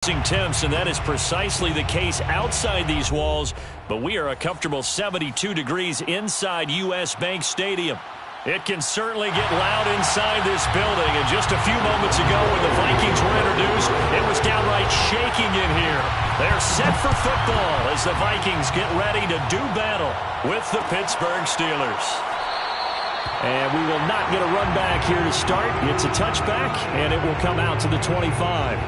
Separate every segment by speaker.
Speaker 1: Temps, and that is precisely the case outside these walls, but we are a comfortable 72 degrees inside U.S. Bank Stadium. It can certainly get loud inside this building, and just a few moments ago when the Vikings were introduced, it was downright shaking in here. They're set for football as the Vikings get ready to do battle with the Pittsburgh Steelers. And we will not get a run back here to start. It's a touchback, and it will come out to the 25.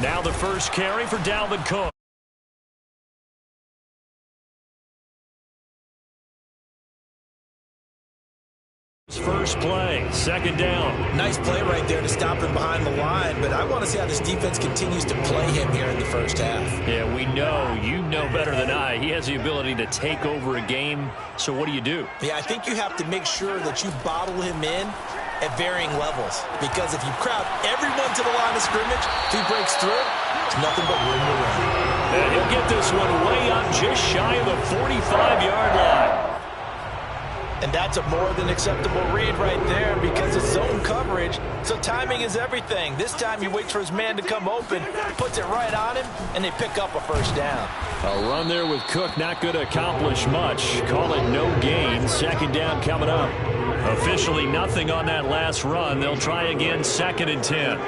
Speaker 1: Now the first carry for Dalvin Cook. First play, second down.
Speaker 2: Nice play right there to stop him behind the line, but I want to see how this defense continues to play him here in the first half.
Speaker 1: Yeah, we know, you know better than I, he has the ability to take over a game, so what do you do?
Speaker 2: Yeah, I think you have to make sure that you bottle him in at varying levels, because if you crowd everyone to the line of scrimmage, if he breaks through, there's nothing but room to run.
Speaker 1: And he'll get this one way up just shy of the 45-yard line.
Speaker 2: And that's a more than acceptable read right there because it's zone coverage, so timing is everything. This time he waits for his man to come open, puts it right on him, and they pick up a first down.
Speaker 1: A run there with Cook not going to accomplish much. Call it no gain. Second down coming up. Officially nothing on that last run. They'll try again, 2nd and 10.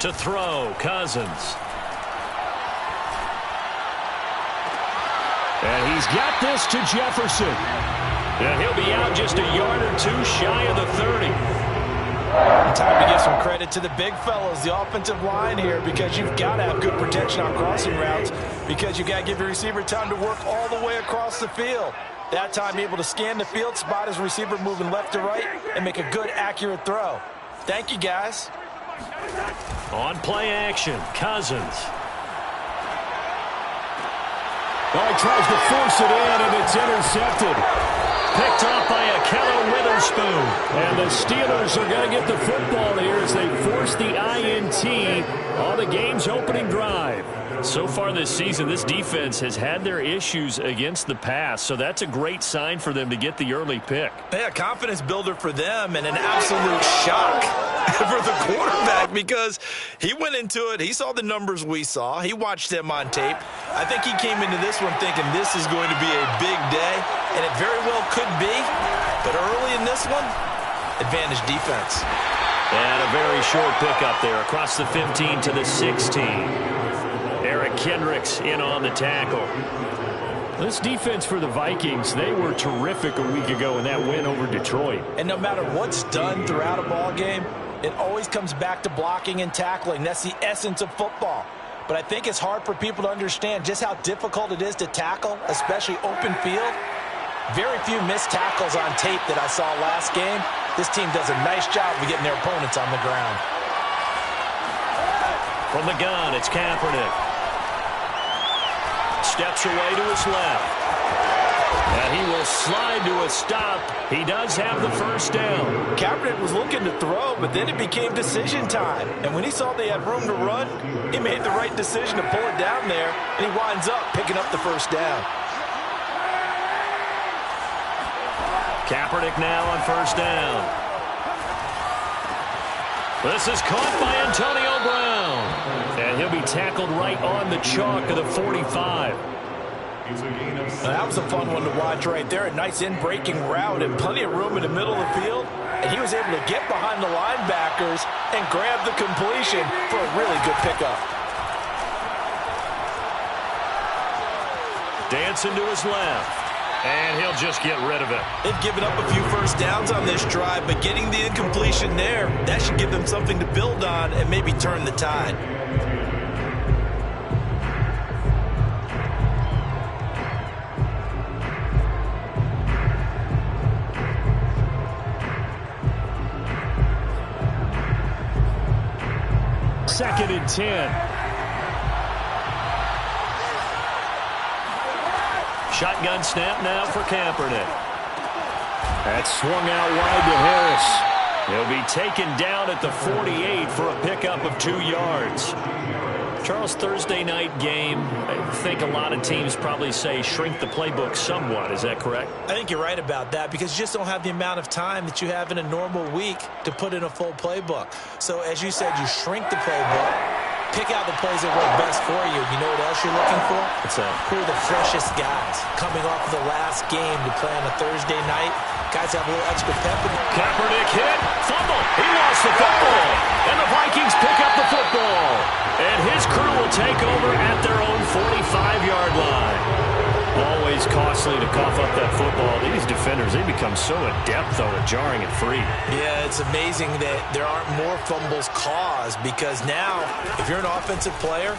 Speaker 1: To throw, Cousins. And he's got this to Jefferson. And he'll be out just a yard or two shy of the 30.
Speaker 2: Time to give some credit to the big fellows, the offensive line here, because you've got to have good protection on crossing routes because you've got to give your receiver time to work all the way across the field. That time able to scan the field, spot his receiver moving left to right, and make a good, accurate throw. Thank you, guys.
Speaker 1: On play action, Cousins.
Speaker 3: Oh, he tries to force it in, and it's intercepted.
Speaker 1: Picked off by Ahkello Witherspoon. And the Steelers are going to get the football here as they force the INT on the game's opening drive. So far this season, this defense has had their issues against the pass, so that's a great sign for them to get the early pick.
Speaker 2: Yeah, confidence builder for them and an absolute shock for the quarterback because he went into it, he saw the numbers we saw, he watched them on tape. I think he came into this one thinking this is going to be a big day, and it very well could be, but early in this one, advantage defense.
Speaker 1: And a very short pickup there across the 15 to the 16. Eric Kendricks in on the tackle. This defense for the Vikings, they were terrific a week ago in that win over Detroit.
Speaker 2: And no matter what's done throughout a ball game, it always comes back to blocking and tackling. That's the essence of football. But I think it's hard for people to understand just how difficult it is to tackle, especially open field. Very few missed tackles on tape that I saw last game. This team does a nice job of getting their opponents on the ground.
Speaker 1: From the gun, it's Kaepernick. Steps away to his left. And he will slide to a stop. He does have the first down.
Speaker 2: Kaepernick was looking to throw, but then it became decision time. And when he saw they had room to run, he made the right decision to pull it down there, and he winds up picking up the first down.
Speaker 1: Kaepernick now on first down. This is caught by Antonio Brown. And he'll be tackled right on the chalk of the 45.
Speaker 2: That was a fun one to watch right there. A nice in-breaking route and plenty of room in the middle of the field. And he was able to get behind the linebackers and grab the completion for a really good pickup.
Speaker 1: Dancing to his left. And he'll just get rid of it.
Speaker 2: They've given up a few first downs on this drive, but getting the incompletion there, that should give them something to build on and maybe turn the tide.
Speaker 1: 2nd and 10. Shotgun snap now for Kaepernick. That's swung out wide to Harris. He'll be taken down at the 48 for a pickup of 2 yards. Charles, Thursday night game, I think a lot of teams probably say shrink the playbook somewhat. Is that correct?
Speaker 2: I think you're right about that because you just don't have the amount of time that you have in a normal week to put in a full playbook. So as you said, you shrink the playbook, pick out the plays that work best for you. You know what else you're looking for?
Speaker 1: What's that?
Speaker 2: Who are the freshest guys coming off of the last game to play on a Thursday night? Guys have a little extra pep in them.
Speaker 1: Kaepernick hit, fumble. He lost the football. And the Vikings pick up the football. And his crew will take over at their own 45-yard line. Always costly to cough up that football. These defenders, they become so adept, though, at jarring it free.
Speaker 2: Yeah, it's amazing that there aren't more fumbles caused because now, if you're an offensive player,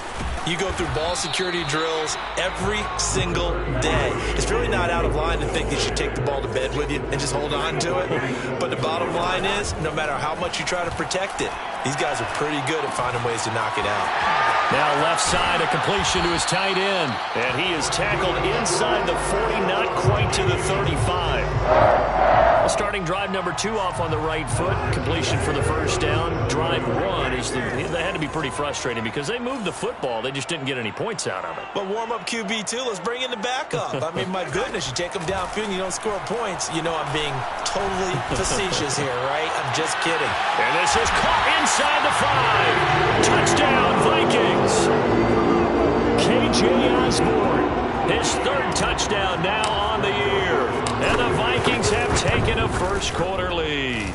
Speaker 2: you go through ball security drills every single day. It's really not out of line to think that you take the ball to bed with you and just hold on to it. But the bottom line is, no matter how much you try to protect it, these guys are pretty good at finding ways to knock it out.
Speaker 1: Now left side, a completion to his tight end. And he is tackled inside the 40, not quite to the 35. Starting drive number 2 off on the right foot. Completion for the first down. Drive 1 is they had to be pretty frustrating because they moved the football. They just didn't get any points out of it.
Speaker 2: But warm up QB2, let's bring in the backup. I mean, my goodness, you take them downfield and you don't score points. You know I'm being totally facetious here, right? I'm just kidding.
Speaker 1: And this is caught inside the 5. Touchdown, Vikings. KJ Osborne, his 3rd touchdown now on the year. And the Vikings have taken a first-quarter lead.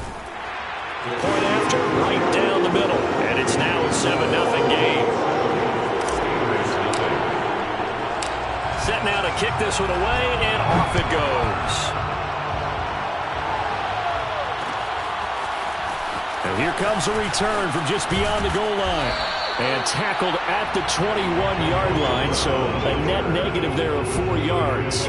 Speaker 1: Point after, right down the middle. And it's now a 7-0 game. Set now to kick this one away, and off it goes. And here comes a return from just beyond the goal line. And tackled at the 21-yard line, so a net negative there of 4 yards.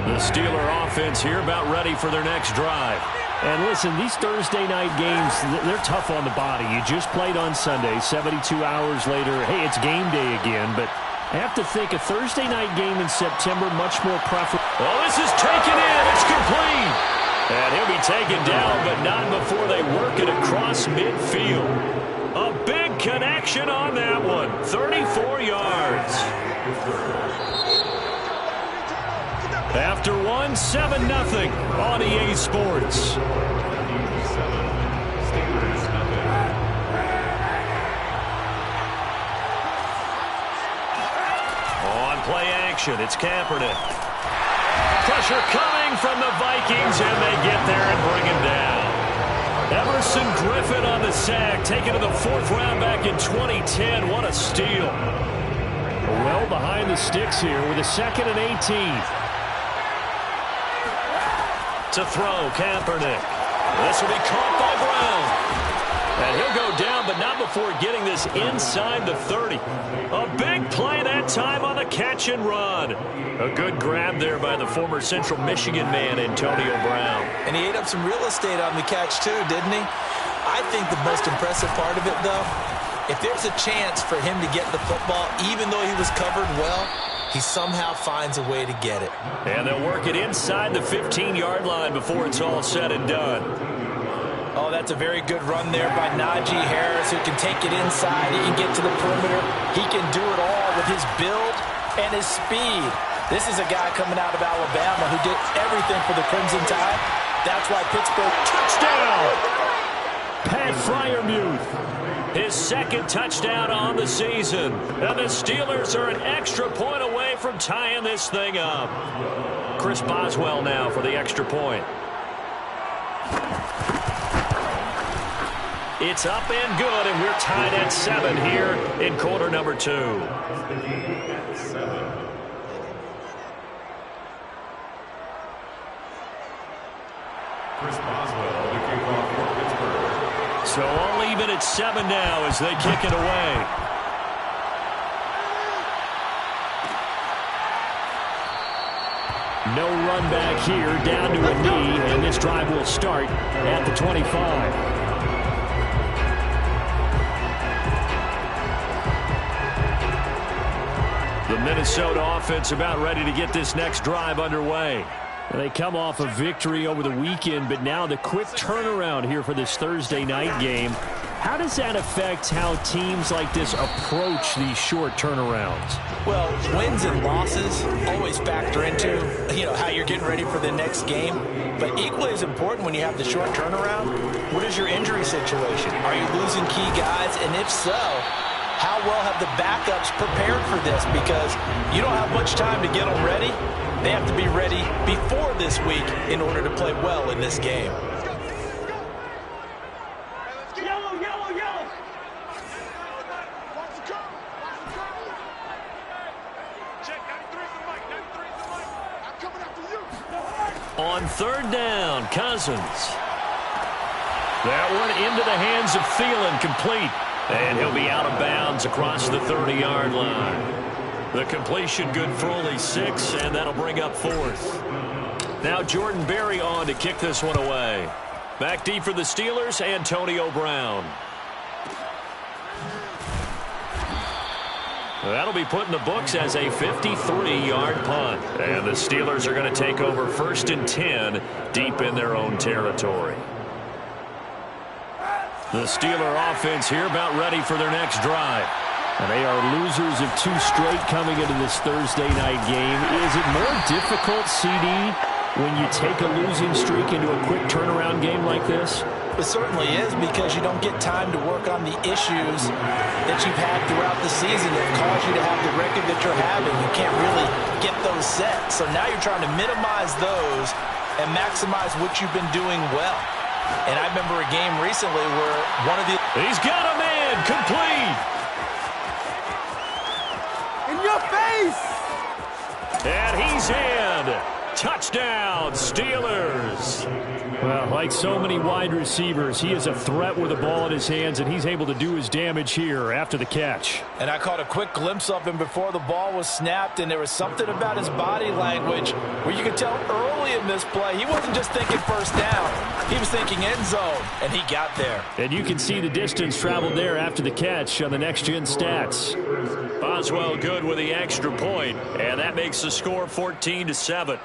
Speaker 1: The Steeler offense here about ready for their next drive. And listen, these Thursday night games, they're tough on the body. You just played on Sunday, 72 hours later. Hey, it's game day again, but I have to think a Thursday night game in September, much more preferable. Oh, this is taken in. It's complete. And he'll be taken down, but not before they work it across midfield. A big connection on that one. 34 yards. After 1, 7-0 on EA Sports. On play action, it's Kaepernick. Pressure coming from the Vikings, and they get there and bring him down. Everson Griffin on the sack, taken to the 4th round back in 2010. What a steal. Well behind the sticks here with a 2nd and 18. To throw, Kaepernick. This will be caught by Brown. And he'll go down, but not before getting this inside the 30. A big play that time on the catch and run. A good grab there by the former Central Michigan man, Antonio Brown.
Speaker 2: And he ate up some real estate on the catch, too, didn't he? I think the most impressive part of it, though, if there's a chance for him to get the football, even though he was covered well, he somehow finds a way to get it.
Speaker 1: And they'll work it inside the 15-yard line before it's all said and done.
Speaker 2: Oh, that's a very good run there by Najee Harris, who can take it inside. He can get to the perimeter. He can do it all with his build and his speed. This is a guy coming out of Alabama who did everything for the Crimson Tide. That's why Pittsburgh touchdown.
Speaker 1: Pat Freiermuth, his 2nd touchdown on the season. And the Steelers are an extra point away from tying this thing up. Chris Boswell now for the extra point. It's up and good, and we're tied at 7 here in quarter number 2.
Speaker 3: Chris Boswell, the kickoff for Pittsburgh.
Speaker 1: So all even at 7 now as they kick it away. No run back here, down to a knee, and this drive will start at the 25. Minnesota offense about ready to get this next drive underway. They come off a victory over the weekend, but now the quick turnaround here for this Thursday night game. How does that affect how teams like this approach these short turnarounds?
Speaker 2: Well, wins and losses always factor into, how you're getting ready for the next game. But equally as important when you have the short turnaround, what is your injury situation? Are you losing key guys? And if so, how well have the backups prepared for this? Because you don't have much time to get them ready. They have to be ready before this week in order to play well in this game.
Speaker 1: On third down, Cousins. That one into the hands of Thielen, complete. And he'll be out of bounds across the 30-yard line. The completion good for only 6, and that'll bring up fourth. Now Jordan Berry on to kick this one away. Back deep for the Steelers, Antonio Brown. That'll be put in the books as a 53-yard punt. And the Steelers are going to take over 1st and 10 deep in their own territory. The Steeler offense here about ready for their next drive. And they are losers of 2 straight coming into this Thursday night game. Is it more difficult, CD, when you take a losing streak into a quick turnaround game like this?
Speaker 2: It certainly is, because you don't get time to work on the issues that you've had throughout the season that cause you to have the record that you're having. You can't really get those set. So now you're trying to minimize those and maximize what you've been doing well. And I remember a game recently where one of the...
Speaker 1: He's got a man, complete.
Speaker 4: In your face!
Speaker 1: And he's in. Touchdown, Steelers. Well, like so many wide receivers, he is a threat with the ball in his hands, and he's able to do his damage here after the catch.
Speaker 2: And I caught a quick glimpse of him before the ball was snapped, and there was something about his body language where you could tell early in this play he wasn't just thinking first down. He was thinking end zone, and he got there.
Speaker 1: And you can see the distance traveled there after the catch on the next-gen stats. Boswell good with the extra point, and that makes the score 14-7.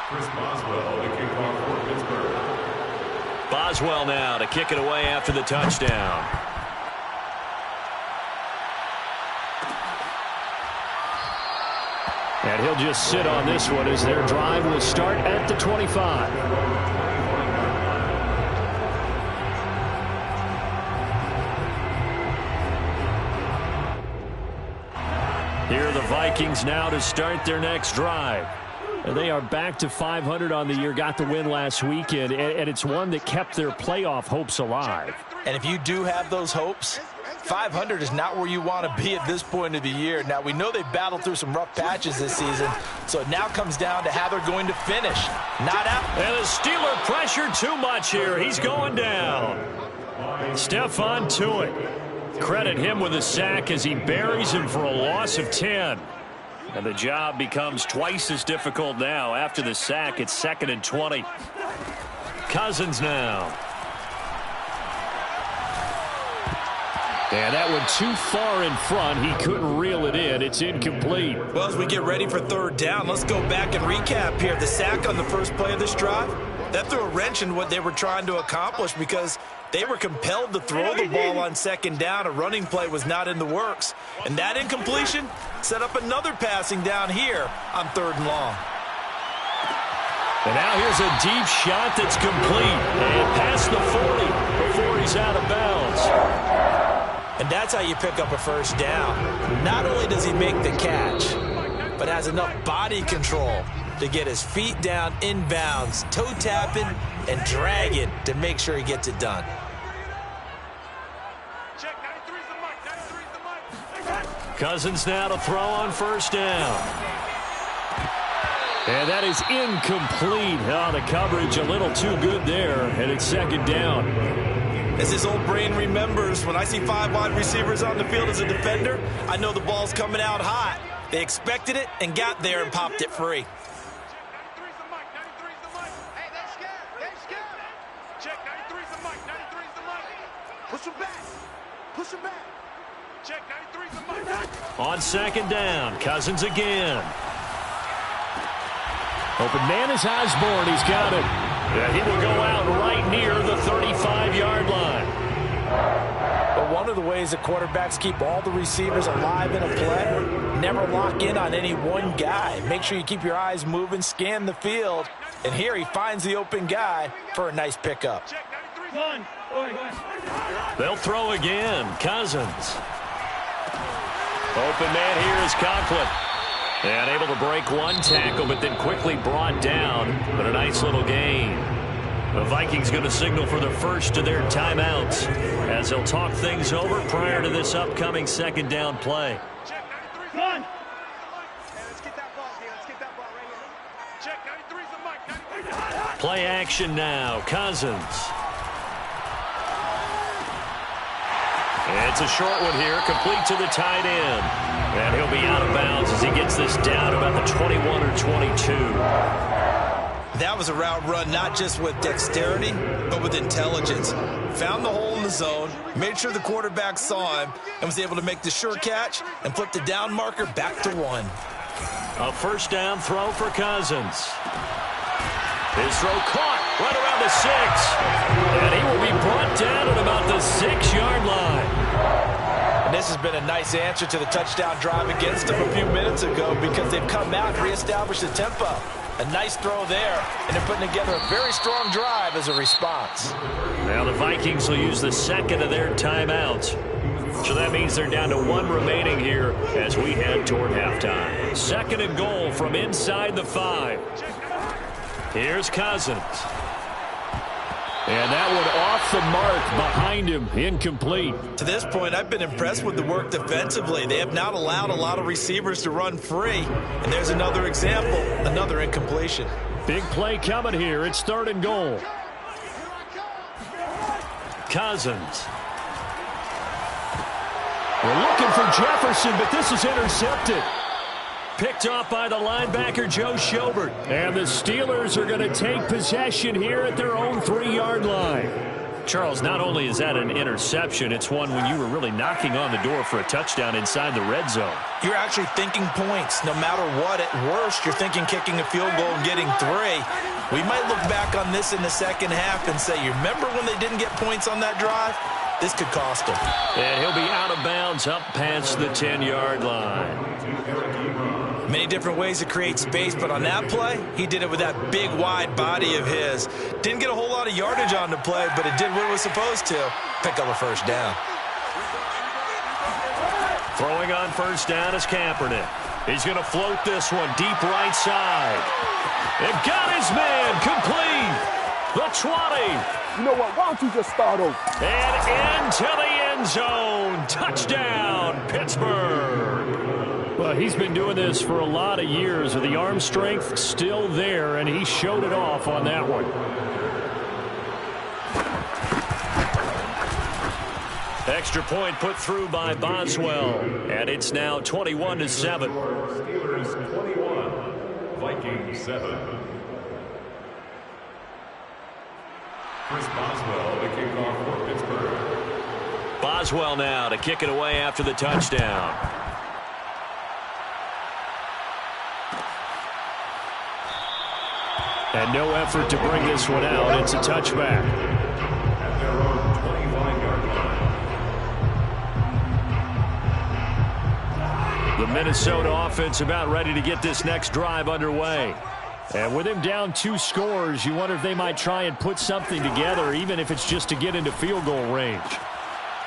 Speaker 5: Chris Boswell, the kickoff for Pittsburgh.
Speaker 1: Boswell now to kick it away after the touchdown. And he'll just sit on this one as their drive will start at the 25. Here are the Vikings now to start their next drive. And they are back to 500 on the year, got the win last weekend, and it's one that kept their playoff hopes alive.
Speaker 2: And if you do have those hopes, 500 is not where you want to be at this point of the year. Now, we know they battled through some rough patches this season, so it now comes down to how they're going to finish. Not out.
Speaker 1: And the Steeler pressure too much here. He's going down. Stephon Tuitt. Credit him with a sack as he buries him for a loss of 10. And the job becomes twice as difficult now. After the sack, it's 2nd and 20. Cousins now. And that one too far in front. He couldn't reel it in. It's incomplete.
Speaker 2: Well, as we get ready for third down, let's go back and recap here. The sack on the first play of this drive, that threw a wrench in what they were trying to accomplish because they were compelled to throw the ball on 2nd down. A running play was not in the works. And that incompletion set up another passing down here on 3rd and long.
Speaker 1: And now here's a deep shot that's complete. And past the 40 before he's out of bounds.
Speaker 2: And that's how you pick up a first down. Not only does he make the catch, but has enough body control to get his feet down inbounds, toe tapping and dragging to make sure he gets it done.
Speaker 1: Cousins now to throw on 1st down. And that is incomplete. Oh, the coverage a little too good there, and it's 2nd down.
Speaker 2: As his old brain remembers, when I see 5 wide receivers on the field as a defender, I know the ball's coming out hot. They expected it and got there and popped it free.
Speaker 4: Push him back. Push him back.
Speaker 1: On second down, Cousins again.
Speaker 3: Open man is Osborne. He's got it.
Speaker 1: Yeah, he will go out right near the 35-yard line.
Speaker 2: But one of the ways that quarterbacks keep all the receivers alive in a play, never lock in on any one guy. Make sure you keep your eyes moving, scan the field. And here he finds the open guy for a nice pickup.
Speaker 1: They'll throw again. Cousins. Open man here is Conklin. And able to break one tackle, but then quickly brought down. But a nice little gain. The Vikings going to signal for the first of their timeouts as they'll talk things over prior to this upcoming second down play. Play action now. Cousins. It's a short one here, complete to the tight end. And he'll be out of bounds as he gets this down about the 21 or 22.
Speaker 2: That was a route run not just with dexterity, but with intelligence. Found the hole in the zone, made sure the quarterback saw him, and was able to make the sure catch and flip the down marker back to 1.
Speaker 1: A first down throw for Cousins. His throw caught right around the 6. And he will be brought down at about the 6-yard line.
Speaker 2: And this has been a nice answer to the touchdown drive against them a few minutes ago because they've come out and reestablished the tempo. A nice throw there, and they're putting together a very strong drive as a response.
Speaker 1: Now the Vikings will use the second of their timeouts. So that means they're down to 1 remaining here as we head toward halftime. Second and goal from inside the 5. Here's Cousins.
Speaker 3: And that one off the mark behind him, incomplete.
Speaker 2: To this point, I've been impressed with the work defensively. They have not allowed a lot of receivers to run free. And there's another example, another incompletion.
Speaker 3: Big play coming here. It's third and goal.
Speaker 1: Cousins.
Speaker 3: We're looking for Jefferson, but this is intercepted.
Speaker 1: Picked off by the linebacker, Joe Schobert.
Speaker 3: And the Steelers are going to take possession here at their own 3-yard line.
Speaker 1: Charles, not only is that an interception, it's one when you were really knocking on the door for a touchdown inside the red zone.
Speaker 2: You're actually thinking points. No matter what, at worst, you're thinking kicking a field goal and getting 3. We might look back on this in the second half and say, you remember when they didn't get points on that drive? This could cost them.
Speaker 1: And he'll be out of bounds up past the 10-yard line.
Speaker 2: Many different ways to create space, but on that play, he did it with that big, wide body of his. Didn't get a whole lot of yardage on the play, but it did what it was supposed to. Pick up a first down.
Speaker 1: Throwing on first down is Kaepernick. He's going to float this one deep right side. It got his man complete. The 20.
Speaker 4: You know what? Why don't you just start over?
Speaker 1: And into the end zone. Touchdown, Pittsburgh.
Speaker 3: Well, he's been doing this for a lot of years with the arm strength still there, and he showed it off on that one.
Speaker 1: Extra point put through by Boswell, and it's now 21-7.
Speaker 5: Steelers 21, Vikings 7. Chris Boswell to kick off for Pittsburgh.
Speaker 1: Boswell now to kick it away after the touchdown.
Speaker 3: And no effort to bring this one out. It's a touchback.
Speaker 5: At their own 25-yard line.
Speaker 1: The Minnesota offense about ready to get this next drive underway.
Speaker 3: And with him down 2 scores, you wonder if they might try and put something together, even if it's just to get into field goal range.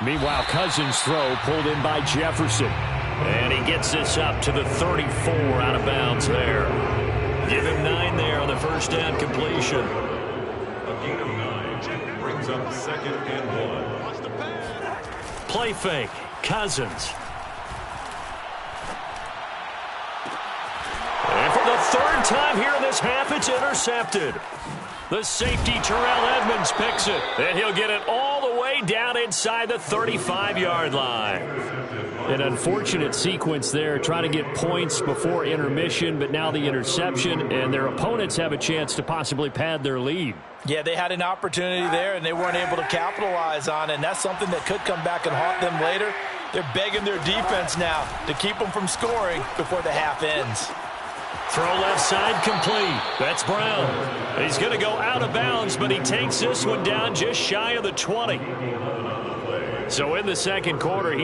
Speaker 3: Meanwhile, Cousins' throw pulled in by Jefferson.
Speaker 1: And he gets this up to the 34 out of bounds there. Give him 9 there on the first down completion.
Speaker 5: A gain of 9 brings up 2nd and 1.
Speaker 1: Play fake. Cousins. And for the 3rd time here in this half, it's intercepted. The safety, Terrell Edmonds, picks it. And he'll get it all the way down inside the 35-yard line.
Speaker 3: An unfortunate sequence there, trying to get points before intermission, but now the interception, and their opponents have a chance to possibly pad their lead.
Speaker 2: Yeah, they had an opportunity there, and they weren't able to capitalize on it, and that's something that could come back and haunt them later. They're begging their defense now to keep them from scoring before the half ends.
Speaker 1: Throw left side complete. That's Brown. He's going to go out of bounds, but he takes this one down just shy of the 20. So in the second quarter, he's